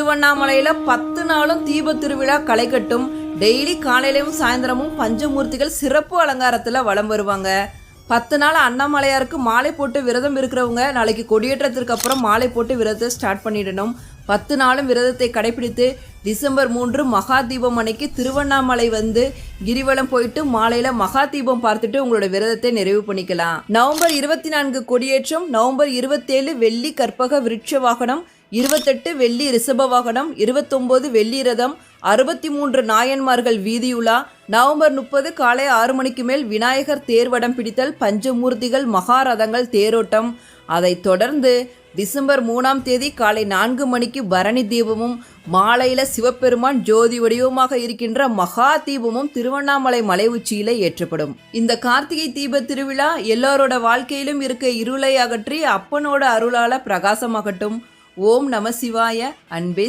திருவண்ணாமலையில் 10 நாளும் தீப திருவிழா களை கட்டும். டெய்லி காலையிலையும் சாயந்தரமும் பஞ்சமூர்த்திகள் சிறப்பு அலங்காரத்தில் வலம் வருவாங்க. 10 நாள் அண்ணாமலையாருக்கு மாலை போட்டு விரதம் இருக்கிறவங்க நாளைக்கு கொடியேற்றத்திற்கு அப்புறம் மாலை போட்டு விரதத்தை ஸ்டார்ட் பண்ணிடணும். 10 நாளும் விரதத்தை கடைபிடித்து டிசம்பர் 3 மகா தீபம் அன்னைக்கு திருவண்ணாமலை வந்து கிரிவலம் போயிட்டு மாலையில் மகா தீபம் பார்த்துட்டு உங்களோட விரதத்தை நிறைவு பண்ணிக்கலாம். நவம்பர் 24 கொடியேற்றம், நவம்பர் 27 வெள்ளி கற்பக விருட்ச வாகனம், 28 வெள்ளி ரிஷப வாகனம், 29 வெள்ளி ரதம், 63 நாயன்மார்கள் வீதியுலா, நவம்பர் 30 காலை 6 மணிக்கு மேல் விநாயகர் தேர்வடம் பிடித்தல், பஞ்சமூர்த்திகள் மகாரதங்கள் தேரோட்டம். அதைத் தொடர்ந்து டிசம்பர் 3ஆம் தேதி காலை 4 மணிக்கு பரணி தீபமும் மாலையில் சிவபெருமான் ஜோதி வடிவமாக இருக்கின்ற மகா தீபமும் திருவண்ணாமலை மலை உச்சியில ஏற்றப்படும். இந்த கார்த்திகை தீப திருவிழா எல்லாரோட வாழ்க்கையிலும் இருக்க இருளை அகற்றி அப்பனோட அருளால பிரகாசமாகட்டும். ஓம் நம சிவாய. அன்பே